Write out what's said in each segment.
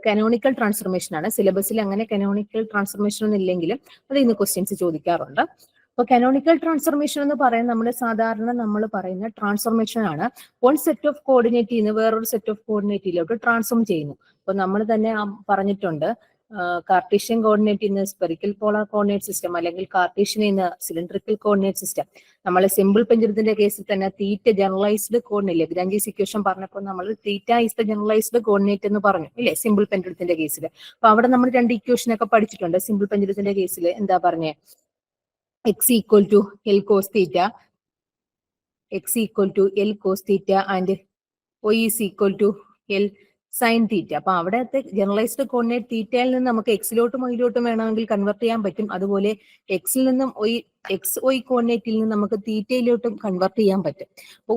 Canonical transformation ആണ്. സിലബസിൽ അങ്ങനെ കനോണിക്കൽ ട്രാൻസ്ഫോർമേഷൻ ഒന്നും ഇല്ലെങ്കിലും അത് ഇന്ന് ക്വസ്റ്റ്യൻസ് ചോദിക്കാറുണ്ട്. അപ്പൊ കനോണിക്കൽ ട്രാൻസ്ഫോർമേഷൻ എന്ന് പറയുന്നത് നമ്മൾ സാധാരണ നമ്മൾ പറയുന്ന ട്രാൻസ്ഫോർമേഷൻ ആണ്. വൺ സെറ്റ് ഓഫ് കോർഡിനേറ്റിൽ നിന്ന് വേറൊരു സെറ്റ് ഓഫ് കോർഡിനേറ്റിലോട്ട് ട്രാൻസ്ഫോം ചെയ്യുന്നു. അപ്പൊ നമ്മൾ തന്നെ പറഞ്ഞിട്ടുണ്ട്, കാർട്ടീഷ്യൻ കോർഡിനേറ്റിൽ നിന്ന് സ്പെറിക്കൽ പോളാർ കോർഡിനേറ്റ് സിസ്റ്റം അല്ലെങ്കിൽ കാർട്ടീഷ്യനിൽ നിന്ന് സിലിണ്ടറിക്കൽ കോർഡിനേറ്റ് സിസ്റ്റം. നമ്മൾ സിമ്പിൾ പെൻഡുലത്തിന്റെ കേസിൽ തന്നെ theta generalised coordinate, Lagrange's equation പറഞ്ഞപ്പോൾ നമ്മൾ theta is the generalised coordinate എന്ന് പറഞ്ഞു ഇല്ലേ സിമ്പിൾ പെൻഡുലത്തിന്റെ കേസിൽ. അപ്പൊ അവിടെ നമ്മൾ രണ്ട് ഇക്വേഷൻ ഒക്കെ പഠിച്ചിട്ടുണ്ട്. സിമ്പിൾ പെൻഡുലത്തിന്റെ കേസിൽ എന്താ പറഞ്ഞേ? x equal to L cos theta, x equal to L cos theta and y is equal to L sin theta. അപ്പൊ അവിടത്തെ ജനറലൈസ്ഡ് കോർഡിനേറ്റ് തീറ്റയിൽ നിന്ന് നമുക്ക് എക്സിലോട്ടും വൈയിലോട്ടും വേണമെങ്കിൽ കൺവെർട്ട് ചെയ്യാൻ പറ്റും. അതുപോലെ എക്സിൽ നിന്നും എക്സ് വൈ കോർഡിനേറ്റിൽ നിന്ന് നമുക്ക് തീറ്റയിലോട്ടും കൺവെർട്ട് ചെയ്യാൻ പറ്റും. അപ്പോൾ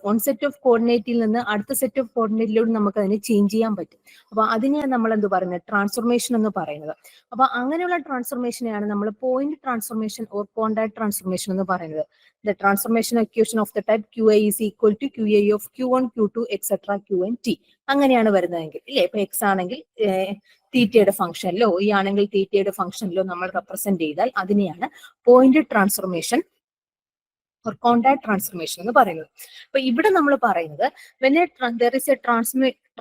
വൺ സെറ്റ് ഓഫ് കോർഡിനേറ്റിൽ നിന്ന് അടുത്ത സെറ്റ് ഓഫ് കോർഡിനേറ്റിലോട്ട് നമുക്ക് അതിനെ ചേഞ്ച് ചെയ്യാൻ പറ്റും. അപ്പൊ അതിനെയാണ് നമ്മൾ എന്ത് പറയുന്നത്? ട്രാൻസ്ഫോർമേഷൻ എന്ന് പറയുന്നത്. അപ്പൊ അങ്ങനെയുള്ള ട്രാൻസ്ഫോർമേഷനെയാണ് നമ്മൾ point transformation or contact transformation എന്ന് പറയുന്നത്. The transformation equation of the type Qi is equal to Qa of Q1, Q2, etc. Qn T. അങ്ങനെയാണ് വരുന്നതെങ്കിൽ ഇല്ലേ, ഇപ്പൊ എക്സ് ആണെങ്കിൽ തീറ്റയുടെ ഫംഗ്ഷനിലോ ഈ ആണെങ്കിൽ തീറ്റയുടെ ഫംഗ്ഷനിലോ നമ്മൾ റെപ്രസെന്റ് ചെയ്താൽ അതിനെയാണ് point transformation or contact transformation എന്ന് പറയുന്നത്. അപ്പൊ ഇവിടെ നമ്മൾ പറയുന്നത് when there is a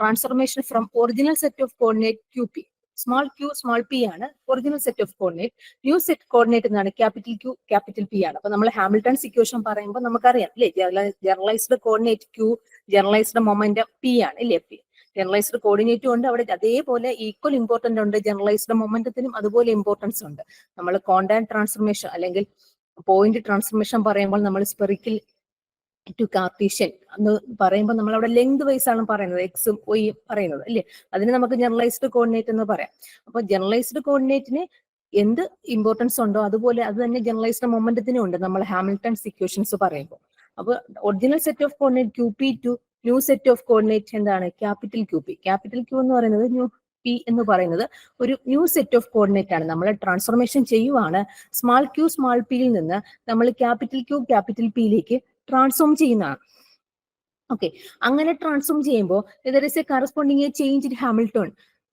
transformation from original set of coordinate QP, small Q small P ആണ് original set of coordinate. New set coordinate എന്നാണ് ക്യാപിറ്റൽ ക്യൂ ക്യാപിറ്റൽ പി ആണ്. അപ്പൊ നമ്മൾ ഹാമിൽട്ടൺസ് ഇക്വേഷൻ പറയുമ്പോൾ നമുക്കറിയാം അല്ലേ, generalised coordinate Q, generalised momentum P ആണ് ഇല്ലേ. പി ജനറലൈസ്ഡ് കോർഡിനേറ്റും ഉണ്ട് അവിടെ, അതേപോലെ ഈക്വൽ ഇമ്പോർട്ടന്റ് ഉണ്ട് ജനറലൈസ്ഡ് മൊമെന്റത്തിനും അതുപോലെ ഇമ്പോർട്ടൻസ് ഉണ്ട്. നമ്മൾ കോണ്ടാക്ട് ട്രാൻസ്ഫോർമേഷൻ അല്ലെങ്കിൽ പോയിന്റ് ട്രാൻസ്ഫോർമേഷൻ പറയുമ്പോൾ നമ്മൾ സ്പെറിക്കൽ ടു കാർട്ടീഷ്യൻ എന്ന് പറയുമ്പോൾ നമ്മൾ അവിടെ ലെങ്ത് വൈസ് ആണ് പറയുന്നത്, എക്സും വൈയും പറയുന്നത് അല്ലേ. അതിന് നമുക്ക് ജനറലൈസ്ഡ് കോർഡിനേറ്റ് എന്ന് പറയാം. അപ്പൊ ജനറലൈസ്ഡ് കോർഡിനേറ്റിന് എന്ത് ഇമ്പോർട്ടൻസ് ഉണ്ടോ അതുപോലെ അത് തന്നെ ജനറലൈസ്ഡ് മൊമെന്റത്തിനും ഉണ്ട് നമ്മൾ ഹാമിൽട്ടൺസ് ഇക്വേഷൻസ് പറയുമ്പോൾ. അപ്പൊ original set of coordinate Q P to new set of coordinate എന്താണ്? Capital Q P. Capital Q എന്ന് പറയുന്നത് ന്യൂ പി എന്ന് പറയുന്നത് ഒരു ന്യൂ സെറ്റ് ഓഫ് കോർഡിനേറ്റ് ആണ്. നമ്മൾ ട്രാൻസ്ഫോർമേഷൻ ചെയ്യുവാണ് സ്മാൾ ക്യൂ സ്മാൾ പിയിൽ നിന്ന് നമ്മൾ ക്യാപിറ്റൽ ക്യൂ ക്യാപിറ്റൽ പിയിലേക്ക് ട്രാൻസ്ഫോം ചെയ്യുന്നതാണ്. ഓക്കെ, അങ്ങനെ ട്രാൻസ്ഫോം ചെയ്യുമ്പോൾ there is a corresponding change in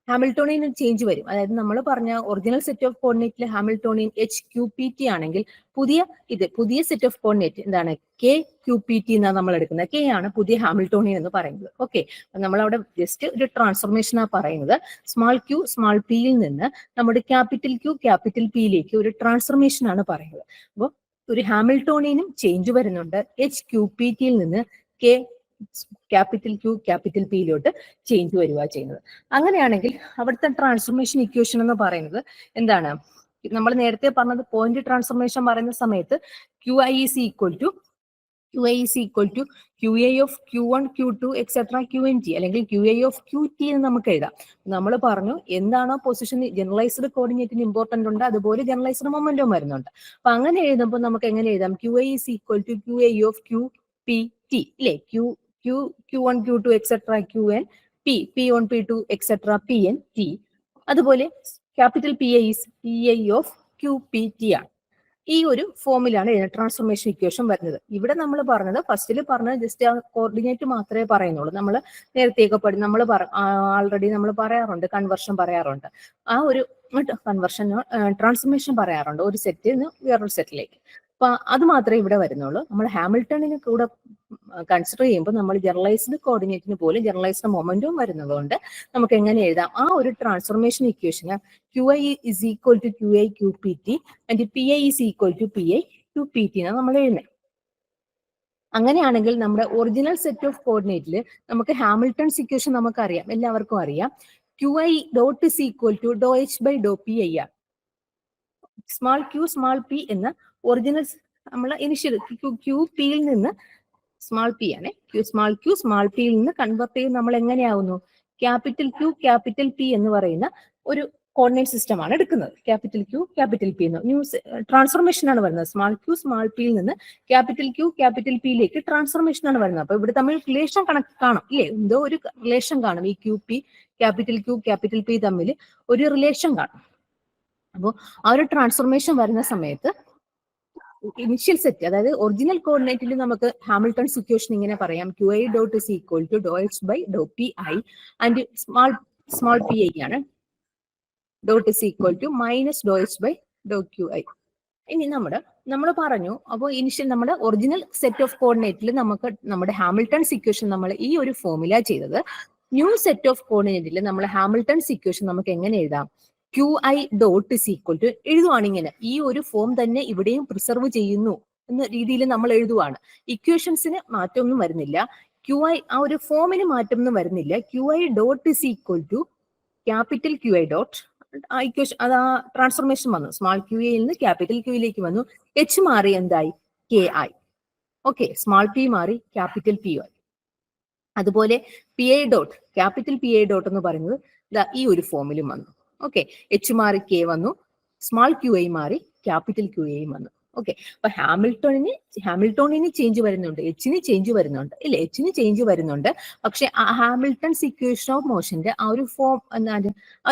Hamiltonian change വരും. അതായത് നമ്മൾ പറഞ്ഞ ഒറിജിനൽ സെറ്റ് ഓഫ് കോർഡിനേറ്റിൽ Hamiltonian H Q P T ആണെങ്കിൽ പുതിയ സെറ്റ് ഓഫ് കോർഡിനേറ്റ് എന്താണ്? കെ ക്യൂ പി ടി എന്നാണ് നമ്മൾ എടുക്കുന്നത്. കെ ആണ് പുതിയ ഹാമിൽട്ടോണിയൻ എന്ന് പറയുന്നത്. ഓക്കെ, നമ്മൾ അവിടെ ജസ്റ്റ് ഒരു ട്രാൻസ്ഫോർമേഷൻ ആണ് പറയുന്നത്. സ്മാൾ ക്യൂ സ്മാൾ പിയിൽ നിന്ന് നമ്മുടെ ക്യാപിറ്റൽ ക്യൂ ക്യാപിറ്റൽ പിയിലേക്ക് ഒരു ട്രാൻസ്ഫോർമേഷൻ ആണ് പറയുന്നത്. അപ്പോൾ ഒരു ഹാമിൽട്ടോണിയനും ചേഞ്ച് വരുന്നുണ്ട്. എച്ച് ക്യൂ പി ടിയിൽ നിന്ന് കെ ക്യാപിറ്റൽ ക്യൂ ക്യാപിറ്റൽ പിയിലോട്ട് ചേഞ്ച് വരിക ചെയ്യുന്നത്. അങ്ങനെയാണെങ്കിൽ അവിടുത്തെ ട്രാൻസ്ഫോർമേഷൻ ഇക്വേഷൻ എന്ന് പറയുന്നത് എന്താണ്? നമ്മൾ നേരത്തെ പറഞ്ഞത് പോയിന്റ് ട്രാൻസ്ഫോർമേഷൻ പറയുന്ന സമയത്ത് QI is equal to QA of Q1, Q2, etc. QNT അല്ലെങ്കിൽ QA of QT എന്ന് നമുക്ക് എഴുതാം. നമ്മൾ പറഞ്ഞു എന്താണോ പൊസിഷൻ ജനറലൈസ്ഡ് കോർഡിനേറ്റിന് ഇമ്പോർട്ടന്റ് ഉണ്ട് അതുപോലെ ജനറലൈസ്ഡ് മൊമെന്റും വരുന്നുണ്ട്. അപ്പൊ അങ്ങനെ എഴുതുമ്പോൾ നമുക്ക് എങ്ങനെ എഴുതാം? QI is equal to QA of QPT ഇല്ലേ. Q1, Q2, etc. QN P, P1, P2, etc. PN T. അതുപോലെ capital PI is PI of QPT ആണ്. ഈ ഒരു ഫോമിലാണ് ട്രാൻസ്ഫോർമേഷൻ ഇക്വേഷൻ വരുന്നത്. ഇവിടെ നമ്മൾ പറഞ്ഞത് ഫസ്റ്റിൽ പറഞ്ഞത് ജസ്റ്റ് ആ കോർഡിനേറ്റ് മാത്രമേ പറയുന്നുള്ളൂ. നമ്മൾ നേരത്തെയൊക്കെ നമ്മൾ ആൾറെഡി നമ്മൾ പറയാറുണ്ട്, കൺവെർഷൻ പറയാറുണ്ട്. ആ ഒരു കൺവെർഷൻ ട്രാൻസ്ഫോർമേഷൻ പറയാറുണ്ട് ഒരു സെറ്റിൽ നിന്ന് വേറൊരു സെറ്റിലേക്ക്. അപ്പൊ അത് മാത്രമേ ഇവിടെ വരുന്നുള്ളൂ. നമ്മൾ ഹാമിൽട്ടണിന് കൂടെ കൺസിഡർ ചെയ്യുമ്പോൾ നമ്മൾ ജനറലൈസ്ഡ് കോർഡിനേറ്റിന് പോലും ജനറലൈസ്ഡ് മൊമെന്റും വരുന്നതുകൊണ്ട് നമുക്ക് എങ്ങനെ എഴുതാം? ആ ഒരു transformation ഇക്വേഷന് QI is equal to QA QPT and PI is equal to PI QPT എന്നാണ് നമ്മൾ എഴുതുന്നത്. അങ്ങനെയാണെങ്കിൽ നമ്മുടെ ഒറിജിനൽ സെറ്റ് ഓഫ് കോർഡിനേറ്റിൽ നമുക്ക് ഹാമിൽട്ടൺസ് ഇക്വേഷൻ നമുക്കറിയാം, എല്ലാവർക്കും അറിയാം. QI dot is equal to dou H by dou PI ആണ്. സ്മാൾ ക്യൂ സ്മാൾ പി എന്ന ഒറിജിനൽ നമ്മൾ ഇനിഷ്യൽ ക്യൂ പിയിൽ നിന്ന് സ്മാൾ പി ആണ് സ്മാൾ ക്യൂ സ്മാൾ പിയിൽ നിന്ന് കൺവെർട്ട് ചെയ്ത് നമ്മൾ എങ്ങനെയാവുന്നു? ക്യാപിറ്റൽ ക്യൂ ക്യാപിറ്റൽ പി എന്ന് പറയുന്ന ഒരു കോർഡിനേറ്റ് സിസ്റ്റം ആണ് എടുക്കുന്നത്. ക്യാപിറ്റൽ ക്യൂ ക്യാപിറ്റൽ പി എന്ന് ന്യൂ ട്രാൻസ്ഫോർമേഷൻ ആണ് വരുന്നത്. സ്മാൾ ക്യൂ സ്മാൾ പിയിൽ നിന്ന് ക്യാപിറ്റൽ ക്യൂ ക്യാപിറ്റൽ പിയിലേക്ക് ട്രാൻസ്ഫോർമേഷൻ ആണ് വരുന്നത്. അപ്പൊ ഇവിടെ തമ്മിൽ റിലേഷൻ കാണും ഇല്ലേ, എന്തോ ഒരു റിലേഷൻ കാണും. ഈ Q P capital Q capital P തമ്മിൽ ഒരു റിലേഷൻ കാണും. അപ്പോൾ ആ ഒരു ട്രാൻസ്ഫോർമേഷൻ വരുന്ന സമയത്ത് ഇനിഷ്യൽ സെറ്റ് അതായത് ഒറിജിനൽ കോർഡിനേറ്റിൽ നമുക്ക് ഹാമിൽട്ടൺസ് ഇക്വേഷൻ ഇങ്ങനെ പറയാം. QI dot is equal to dou H by dou PI and small small P I ആണ്. Dot is equal to minus ഡോ എച്ച് ബൈ ഡോ ക്യു ഐ. ഇനി നമ്മൾ പറഞ്ഞു, അപ്പോൾ ഇനിഷ്യൽ നമ്മുടെ ഒറിജിനൽ സെറ്റ് ഓഫ് കോർഡിനേറ്റിൽ നമുക്ക് നമ്മുടെ ഹാമിൽട്ടൺസ് ഇക്വേഷൻ നമ്മൾ ഈ ഒരു ഫോർമുല ചെയ്തത്. ന്യൂ സെറ്റ് ഓഫ് കോർഡിനേറ്റിൽ നമ്മൾ ഹാമിൽട്ടൺസ് ഇക്വേഷൻ നമുക്ക് എങ്ങനെ എഴുതാം? Q I dot is equal to എഴുതുവാണ് ഇങ്ങനെ. ഈ ഒരു ഫോം തന്നെ ഇവിടെയും പ്രിസർവ് ചെയ്യുന്നു എന്ന രീതിയിൽ നമ്മൾ എഴുതുവാണ്. ഇക്വേഷൻസിന് മാറ്റമൊന്നും വരുന്നില്ല. ക്യു ഐ ആ ഒരു ഫോമിന് മാറ്റമൊന്നും വരുന്നില്ല. Q I dot is equal to capital Q I dot, ആ ഇക്വേഷൻ അത് ആ ട്രാൻസ്ഫോർമേഷൻ വന്നു. സ്മാൾ ക്യു ഐയിൽ നിന്ന് ക്യാപിറ്റൽ ക്യൂയിലേക്ക് വന്നു. എച്ച് മാറി എന്തായി? K I. Okay, small P മാറി ക്യാപിറ്റൽ പി ഐ. അതുപോലെ P I dot, capital P I dot എന്ന് പറയുന്നത് ഈ ഒരു ഫോമിലും വന്നു. ഓക്കെ, എച്ച് മാറി കെ വന്നു, സ്മാൾ ക്യു ഐ മാറി ക്യാപിറ്റൽ ക്യു ഐ വന്നു. ഓക്കെ, അപ്പൊ ഹാമിൽട്ടോണിന് ചേഞ്ച് വരുന്നുണ്ട്, എച്ചിന് ചേഞ്ച് വരുന്നുണ്ട് ഇല്ലേ? എച്ചിന് ചേഞ്ച് വരുന്നുണ്ട്. പക്ഷെ ഹാമിൽട്ടൺസ് ഇക്വേഷൻ ഓഫ് മോഷന്റെ ആ ഒരു ഫോം, ആ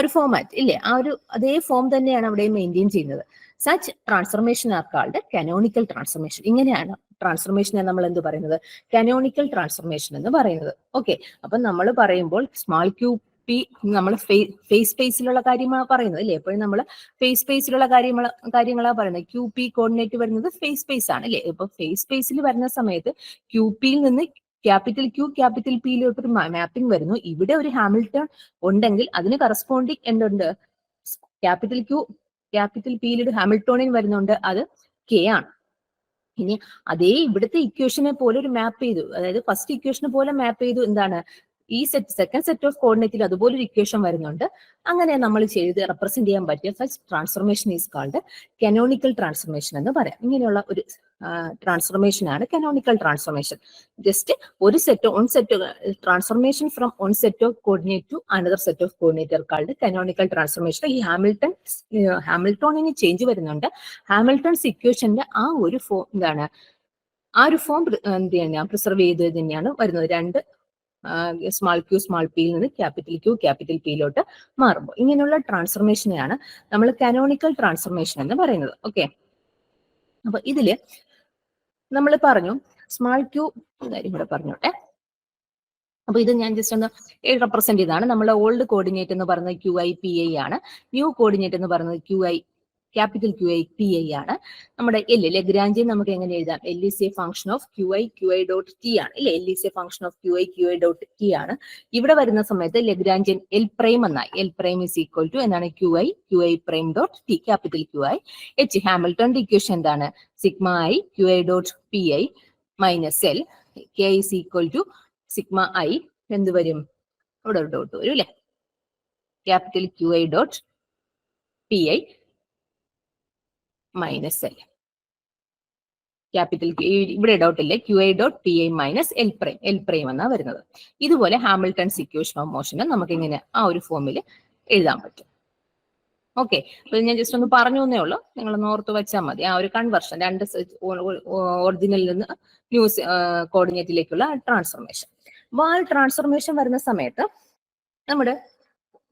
ഒരു ഫോമാറ്റ് ഇല്ലേ, ആ ഒരു അതേ ഫോം തന്നെയാണ് അവിടെ മെയിൻറ്റെയിൻ ചെയ്യുന്നത്. Such transformation are called canonical transformation. ഇങ്ങനെയാണ് ട്രാൻസ്ഫർമേഷനെ നമ്മൾ എന്ത് പറയുന്നത്? കാനോണിക്കൽ ട്രാൻസ്ഫർമേഷൻ എന്ന് പറയുന്നത്. ഓക്കെ, അപ്പൊ നമ്മൾ പറയുമ്പോൾ സ്മാൾ ക്യൂ പി നമ്മൾ ഫേസ് സ്പേസിലുള്ള കാര്യമാണ് പറയുന്നത് അല്ലേ? എപ്പോഴും നമ്മൾ ഫേസ് സ്പേസിലുള്ള കാര്യങ്ങളാണ് പറയുന്നത്. ക്യൂ പി കോർഡിനേറ്റ് വരുന്നത് ഫേസ് സ്പേസ് ആണ് അല്ലേ? ഇപ്പൊ ഫേസ് സ്പേസിൽ വരുന്ന സമയത്ത് ക്യൂ പിയിൽ നിന്ന് ക്യാപിറ്റൽ ക്യൂ ക്യാപിറ്റൽ പിയിലോട്ട് ഒരു മാപ്പിംഗ് വരുന്നു. ഇവിടെ ഒരു ഹാമിൽട്ടൺ ഉണ്ടെങ്കിൽ അതിന് കറസ്പോണ്ടിങ് എന്തുണ്ട്? ക്യാപിറ്റൽ ക്യൂ ക്യാപിറ്റൽ പിയിലൊരു ഹാമിൽട്ടോണിയൻ വരുന്നുണ്ട്, അത് കെ ആണ്. ഇനി അതേ ഇവിടുത്തെ ഇക്വേഷനെ പോലെ ഒരു മാപ്പ് ചെയ്തു, അതായത് ഫസ്റ്റ് ഇക്വേഷനെ പോലെ മാപ്പ് ചെയ്തു. എന്താണ് ഈ സെക്കൻഡ് സെറ്റ് ഓഫ് കോർഡിനേറ്റിൽ അതുപോലെ ഒരു ഇക്വേഷൻ വരുന്നുണ്ട്. അങ്ങനെ നമ്മൾ ചെയ്ത് റെപ്രസെന്റ് ചെയ്യാൻ പറ്റിയ first transformation is called canonical transformation എന്ന് പറയാം. ഇങ്ങനെയുള്ള ഒരു ട്രാൻസ്ഫർമേഷൻ ആണ് കാനോണിക്കൽ ട്രാൻസ്ഫർമേഷൻ. ജസ്റ്റ് ഒരു transformation from one set of coordinate to another set of coordinate called canonical transformation. ഈ ഹാമിൽട്ടോണിന് ചേഞ്ച് വരുന്നുണ്ട്. ഹാമിൽട്ടൺസ് ഇക്വേഷന്റെ ആ ഒരു ഫോം എന്താണ്? ആ ഒരു ഫോം എന്ത് തന്നെയാണ് പ്രിസർവ് ചെയ്ത് തന്നെയാണ് വരുന്നത്. രണ്ട് സ്മാൾ ക്യൂ സ്മാൾ പിയിൽ നിന്ന് ക്യാപിറ്റൽ ക്യൂ ക്യാപിറ്റൽ പിയിലോട്ട് മാറുമ്പോൾ ഇങ്ങനെയുള്ള ട്രാൻസ്ഫർമേഷനെയാണ് നമ്മൾ കാനോണിക്കൽ ട്രാൻസ്ഫർമേഷൻ എന്ന് പറയുന്നത്. ഓക്കെ, അപ്പൊ ഇതില് നമ്മൾ പറഞ്ഞു സ്മാൾ ക്യൂ കാര്യം കൂടെ പറഞ്ഞോട്ടെ. അപ്പൊ ഇത് ഞാൻ ജസ്റ്റ് ഒന്ന് റെപ്രസെന്റ് ചെയ്താണ്. നമ്മുടെ ഓൾഡ് കോർഡിനേറ്റ് എന്ന് പറയുന്നത് ക്യു ഐ പി ഐ ആണ്. ന്യൂ കോർഡിനേറ്റ് എന്ന് പറയുന്നത് Q I capital Q I P I ആണ്. നമ്മുടെ ലെഗ്രാഞ്ചിയൻ നമുക്ക് എങ്ങനെ എഴുതാം? L is a function of Q I dot T ആണ് ഇല്ലേ? L is a function of Q I dot T ആണ്. ഇവിടെ വരുന്ന സമയത്ത് ലെഗ്രാഞ്ചിയൻ എൽ പ്രൈം എന്നായി. L prime is equal to എന്താണ്? Q I prime dot T capital Q I. H ഹാമിൽട്ടന്റെ equation എന്താണ്? Sigma I Q I dot P I minus L. K is equal to sigma I എന്ത് വരും? ഇവിടെ ഒരു dot വരും അല്ലെ? Capital Q I dot P I minus L. Capital ഇവിടെ dot ഇല്ലേ? Q I dot P I minus L prime എന്നാണ് വരുന്നത്. ഇതുപോലെ ഹാമിൽട്ടൺസ് ഇക്വേഷൻ ഓഫ് മോഷന് നമുക്ക് ഇങ്ങനെ ആ ഒരു ഫോമിൽ എഴുതാൻ പറ്റും. ഓക്കെ, അപ്പൊ ഞാൻ ജസ്റ്റ് ഒന്ന് പറഞ്ഞു എന്നേ ഉള്ളൂ, നിങ്ങളൊന്ന് ഓർത്ത് വെച്ചാൽ മതി. ആ ഒരു കൺവെർഷൻ, രണ്ട് ഒറിജിനലിൽ നിന്ന് ന്യൂസ് കോർഡിനേറ്റിലേക്കുള്ള ട്രാൻസ്ഫർമേഷൻ. അപ്പൊ ആ ട്രാൻസ്ഫർമേഷൻ വരുന്ന സമയത്ത് നമ്മുടെ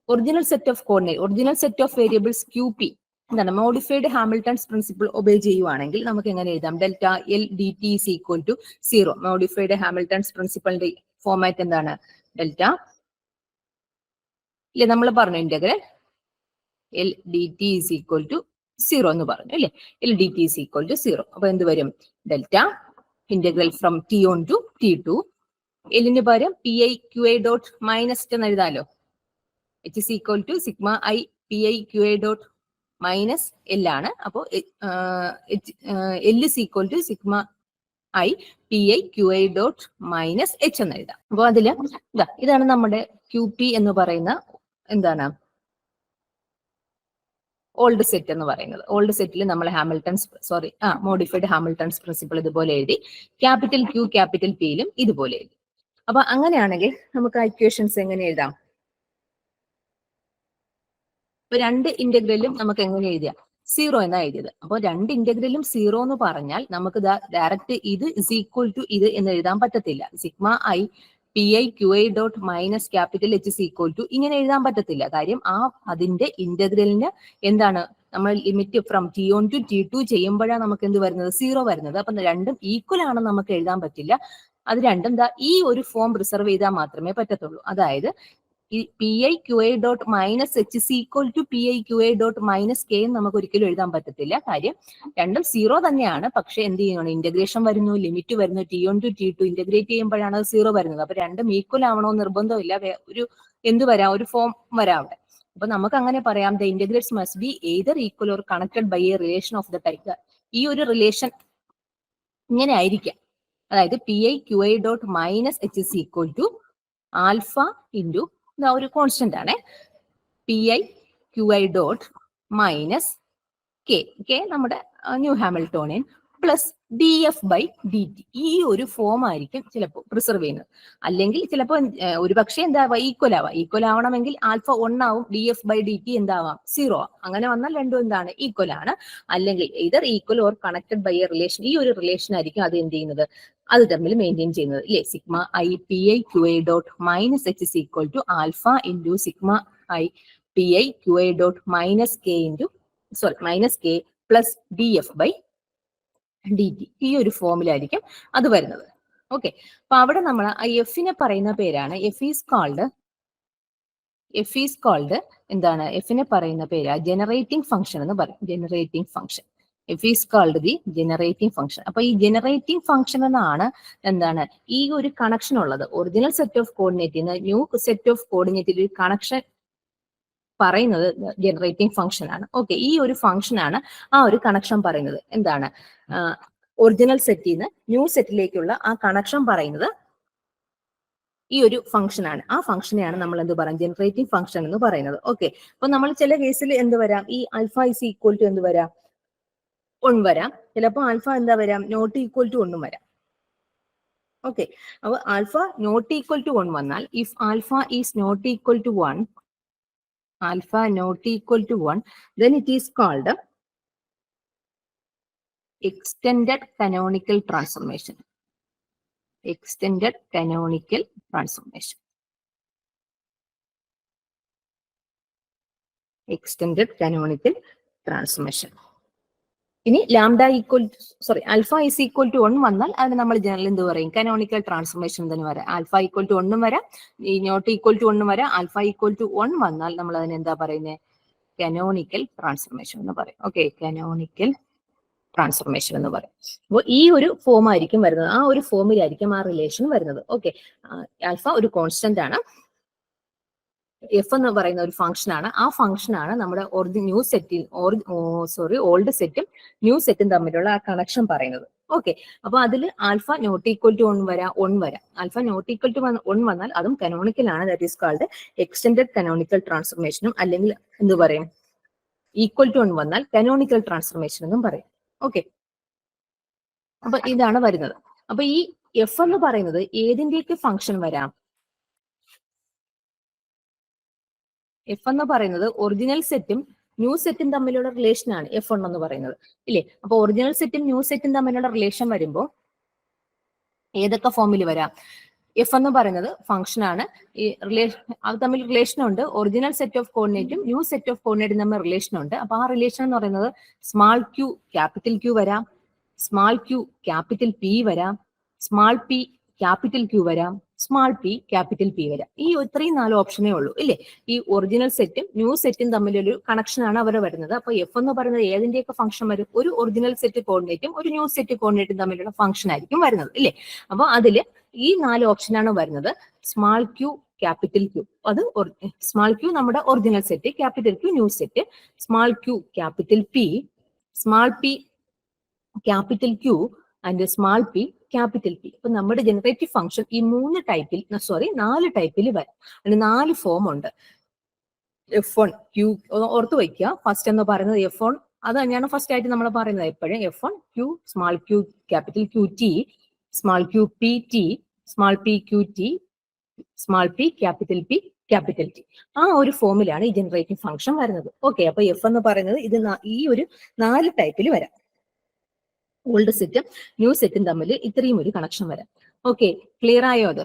original set of coordinate, original set of variables Q P എന്താണ്? മോഡിഫൈഡ് ഹാമിൽട്ടൺസ് പ്രിൻസിപ്പിൾ ഒബേ ചെയ്യുവാണെങ്കിൽ നമുക്ക് എങ്ങനെ എഴുതാം? Delta L D T is equal to 0. Modified Hamilton's പ്രിൻസിപ്പിളിന്റെ ഫോമാറ്റ് എന്താണ്? ഡെൽറ്റ ഇല്ലേ? നമ്മൾ പറഞ്ഞു integral L D T is equal to 0 എന്ന് പറഞ്ഞു അല്ലേ? L D T is equal to 0. അപ്പൊ എന്ത് വരും? Delta integral from T one to T two. എല്ലിന് പകരം P I Q I dot minus എന്ന് എഴുതാലോ. H is equal to sigma I P I Q I dot minus L ആണ്. അപ്പോ L is equal to sigma I P I Q I dot minus H എന്ന് എഴുതാം. അപ്പൊ അതില് ഇതാണ് നമ്മുടെ ക്യു പി എന്ന് പറയുന്ന എന്താണ്? ഓൾഡ് സെറ്റ് എന്ന് പറയുന്നത്. ഓൾഡ് സെറ്റിൽ നമ്മൾ മോഡിഫൈഡ് ഹാമിൽട്ടൺസ് പ്രിൻസിപ്പിൾ ഇതുപോലെ എഴുതി. ക്യാപിറ്റൽ ക്യൂ ക്യാപിറ്റൽ പിയിലും ഇതുപോലെ എഴുതി. അപ്പൊ അങ്ങനെയാണെങ്കിൽ നമുക്ക് ആ ഇക്വേഷൻസ് എങ്ങനെ എഴുതാം? ഇപ്പൊ രണ്ട് ഇന്റഗ്രലും നമുക്ക് എങ്ങനെ എഴുതിയാം? 0 എന്നാ എഴുതിയത്. അപ്പൊ രണ്ട് ഇന്റഗ്രലും 0 എന്ന് പറഞ്ഞാൽ നമുക്ക് ഡയറക്റ്റ് ഇത് ഇസ് ഈക്വൽ ടു ഇത് എന്ന് എഴുതാൻ പറ്റത്തില്ല. Sigma I P I Q I dot minus capital H is equal to ഇങ്ങനെ എഴുതാൻ പറ്റത്തില്ല. കാര്യം അതിന്റെ ഇന്റഗ്രലിന് എന്താണ്? നമ്മൾ limit from T one to T two ചെയ്യുമ്പോഴാണ് നമുക്ക് എന്ത് വരുന്നത്? 0 വരുന്നത്. അപ്പൊ രണ്ടും ഈക്വൽ ആണെന്ന് നമുക്ക് എഴുതാൻ പറ്റില്ല. അത് രണ്ടും ഈ ഒരു ഫോം പ്രിസർവ് ചെയ്താൽ മാത്രമേ പറ്റത്തുള്ളൂ. അതായത് ഈ PI_QA.-H is equal to PI_QA.-K എന്ന് നമുക്ക് ഒരിക്കലും എഴുതാൻ പറ്റത്തില്ല. കാര്യം രണ്ടും 0 തന്നെയാണ്. പക്ഷെ എന്ത് ചെയ്യണം, ഇന്റഗ്രേഷൻ വരുന്നു, ലിമിറ്റ് വരുന്നു, T1 to T2 ഇന്റഗ്രേറ്റ് ചെയ്യുമ്പോഴാണ് 0 വരുന്നത്. അപ്പൊ രണ്ടും ഈക്വൽ ആവണോ നിർബന്ധമില്ല. ഒരു എന്ത് വരാം, ഒരു ഫോം വരാം അവിടെ. അപ്പൊ നമുക്ക് അങ്ങനെ പറയാം, the integrates must be either equal or connected by a relation of the type. ഈ ഒരു റിലേഷൻ ഇങ്ങനെ ആയിരിക്കാം. അതായത് PI_QA.-H is equal to alpha into ഒരു കോൺസ്റ്റന്റ് ആണ് PI_QA.-K നമ്മുടെ ന്യൂ ഹാമിൽട്ടോണിയൻ പ്ലസ് DF/dt. ഈ ഒരു ഫോം ആയിരിക്കും ചിലപ്പോൾ പ്രിസർവ് ചെയ്യുന്നത്. അല്ലെങ്കിൽ ചിലപ്പോൾ ഒരു പക്ഷേ എന്താവാം, ഈക്വൽ ആവാം. ഈക്വൽ ആവണമെങ്കിൽ ആൽഫ 1 ആവും, DF/dt എന്താവാം, 0 ആവും. അങ്ങനെ വന്നാൽ രണ്ടും എന്താണ്, ഈക്വൽ ആണ്. അല്ലെങ്കിൽ either equal or connected by a relation, ഈ ഒരു റിലേഷൻ ആയിരിക്കും അത് എന്ത് ചെയ്യുന്നത്, അത് തമ്മിൽ മെയിൻറ്റെയിൻ ചെയ്യുന്നത്. ഇല്ലേ, sigma I PI_QA.-H is equal to alpha into sigma I PI_QA.-K into -K plus DF/dt. ഈ ഒരു ഫോമിലായിരിക്കും അത് വരുന്നത്. ഓക്കെ, അപ്പൊ അവിടെ നമ്മൾ എഫിനെ പറയുന്ന പേരാണ് എഫ് ഈസ് കോൾഡ് എന്താണ്, എഫിനെ പറയുന്ന പേരാ ജനറേറ്റിംഗ് ഫംഗ്ഷൻ എന്ന് പറയും. Generating function, F is called the generating function. അപ്പൊ ഈ ജനറേറ്റിംഗ് ഫംഗ്ഷൻ എന്നാണ് എന്താണ് ഈ ഒരു കണക്ഷൻ ഉള്ളത്. ഒറിജിനൽ സെറ്റ് ഓഫ് കോർഡിനേറ്റിൽ നിന്ന് ന്യൂ സെറ്റ് ഓഫ് കോർഡിനേറ്റിൽ ഒരു കണക്ഷൻ പറയുന്നത് ജനറേറ്റിംഗ് ഫംഗ്ഷൻ ആണ്. ഓക്കെ, ഈ ഒരു ഫംഗ്ഷൻ ആണ് ആ ഒരു കണക്ഷൻ പറയുന്നത്. എന്താണ്, ഒറിജിനൽ സെറ്റിൽ നിന്ന് ന്യൂ സെറ്റിലേക്കുള്ള ആ കണക്ഷൻ പറയുന്നത് ഈ ഒരു ഫംഗ്ഷൻ ആണ്. ആ ഫംഗ്ഷനെയാണ് നമ്മൾ എന്ത് പറയാം, ജനറേറ്റിംഗ് ഫംഗ്ഷൻ എന്ന് പറയുന്നത്. ഓക്കെ, അപ്പൊ നമ്മൾ ചില കേസിൽ എന്ത് വരാം, ഈ ആൽഫ ഇസ് ഈക്വൽ ടു എന്ത് വരാം, 1 വരാം. ചിലപ്പോൾ ആൽഫ എന്താ വരാം, നോട്ട് ഈക്വൽ ടു 1 വരാം. ഓക്കെ, അപ്പൊ ആൽഫ നോട്ട് ഈക്വൽ ടു 1 വന്നാൽ, if alpha is not equal to 1, alpha not equal to 1, then it is called extended canonical transformation. Extended canonical transformation. Extended canonical transformation. ഇനി lambda alpha is equal to 1 വന്നാൽ അത് നമ്മൾ general എന്ത് പറയും, canonical transformation തന്നെ വരാം. Alpha equal to 1 വരാം, ഈ നോട്ട് ഈക്വൽ ടു 1 വരാം. ആൽഫ ഈക്വൽ ടു 1 വന്നാൽ നമ്മൾ അതിന് എന്താ പറയുന്നത്, കനോണിക്കൽ ട്രാൻസ്ഫോർമേഷൻ എന്ന് പറയും. ഓക്കെ, കനോണിക്കൽ ട്രാൻസ്ഫോർമേഷൻ എന്ന് പറയും. അപ്പോൾ ഈ ഒരു ഫോം ആയിരിക്കും വരുന്നത്. ആ ഒരു ഫോമിലായിരിക്കും ആ റിലേഷൻ വരുന്നത്. ഓക്കെ, ആൽഫ ഒരു കോൺസ്റ്റന്റ് ആണ്, എഫ് എന്ന് പറയുന്ന ഒരു ഫംഗ്ഷൻ ആണ്. ആ ഫംഗ്ഷൻ ആണ് നമ്മുടെ ന്യൂ സെറ്റിൽ ഓൾഡ് സെറ്റും ന്യൂ സെറ്റും തമ്മിലുള്ള ആ കണക്ഷൻ പറയുന്നത്. ഓക്കെ, അപ്പൊ അതിൽ ആൽഫ നോട്ട് ഈക്വൽ ടു 1 വരാം. ആൽഫ നോട്ട് ഈക്വൽ ടു 1 വന്നാൽ അതും കനോണിക്കൽ ആണ്. That is called extended canonical ട്രാൻസ്ഫോർമേഷനും, അല്ലെങ്കിൽ എന്ത് പറയും, ഈക്വൽ ടു 1 വന്നാൽ കനോണിക്കൽ ട്രാൻസ്ഫോർമേഷൻ എന്നും പറയും. ഓക്കെ, അപ്പൊ ഇതാണ് വരുന്നത്. അപ്പൊ ഈ എഫ് എന്ന് പറയുന്നത് ഏതിന്റെയൊക്കെ ഫംഗ്ഷൻ വരാം, എഫ് എന്ന് പറയുന്നത് ഒറിജിനൽ സെറ്റും ന്യൂ സെറ്റും തമ്മിലുള്ള റിലേഷൻ ആണ് F1 എന്ന് പറയുന്നത്. ഇല്ലേ, അപ്പൊ ഒറിജിനൽ സെറ്റും ന്യൂ സെറ്റും തമ്മിലുള്ള റിലേഷൻ വരുമ്പോൾ ഏതൊക്കെ ഫോമിൽ വരാം, എഫ് എന്ന് പറയുന്നത് ഫംഗ്ഷൻ ആണ്. ഈ അത് തമ്മിൽ റിലേഷൻ ഉണ്ട്. ഒറിജിനൽ സെറ്റ് ഓഫ് കോർഡിനേറ്റും ന്യൂ സെറ്റ് ഓഫ് കോർഡിനേറ്റും തമ്മിൽ റിലേഷൻ ഉണ്ട്. അപ്പൊ ആ റിലേഷൻ എന്ന് പറയുന്നത് സ്മാൾ ക്യൂ ക്യാപിറ്റൽ ക്യൂ വരാം, സ്മാൾ ക്യൂ ക്യാപിറ്റൽ പി വരാം, സ്മാൾ പി ക്യാപിറ്റൽ ക്യൂ വരാം, സ്മാൾ പി ക്യാപിറ്റൽ പി വരാം. ഈ ഇത്രയും 4 ഓപ്ഷനേ ഉള്ളൂ. ഇല്ലേ, ഈ ഒറിജിനൽ സെറ്റും ന്യൂ സെറ്റും തമ്മിലൊരു കണക്ഷൻ ആണ് അവർ വരുന്നത്. അപ്പൊ എഫ് എന്ന് പറയുന്നത് ഏതിന്റെയൊക്കെ ഫംഗ്ഷൻ വരും, ഒരു ഒറിജിനൽ സെറ്റ് കോർഡിനേറ്റും ഒരു ന്യൂ സെറ്റ് കോർഡിനേറ്റും തമ്മിലുള്ള ഫംഗ്ഷൻ ആയിരിക്കും വരുന്നത്. ഇല്ലേ, അപ്പൊ അതില് ഈ 4 ഓപ്ഷനാണ് വരുന്നത്. സ്മാൾ ക്യൂ ക്യാപിറ്റൽ ക്യൂ, അത് സ്മാൾ ക്യൂ നമ്മുടെ original set, capital Q new set, small Q capital P, small P capital Q and small P capital P. അപ്പൊ നമ്മുടെ ജനറേറ്റീവ് ഫംഗ്ഷൻ ഈ 4 ടൈപ്പിൽ വരും. അതിന് 4 ഫോം ഉണ്ട്. F1 ക്യൂ ഓർത്ത് വയ്ക്കുക. ഫസ്റ്റ് എന്ന് പറയുന്നത് F1, അത് തന്നെയാണ് ഫസ്റ്റ് ആയിട്ട് നമ്മൾ പറയുന്നത് എപ്പോഴും. F1 Q, small Q capital Q T, small Q P T, small P Q T, small P capital T. ആ ഒരു ഫോമിലാണ് ഈ ജനറേറ്റിംഗ് ഫംഗ്ഷൻ വരുന്നത്. ഓക്കെ, അപ്പൊ എഫ് എന്ന് പറയുന്നത് ഇത് ഈ ഒരു 4 ടൈപ്പിൽ വരാം. ഓൾഡ് സെറ്റും ന്യൂ സെറ്റും തമ്മിൽ ഇത്രയും ഒരു കണക്ഷൻ വരാം. ഓക്കെ, ക്ലിയർ ആയോ അത്?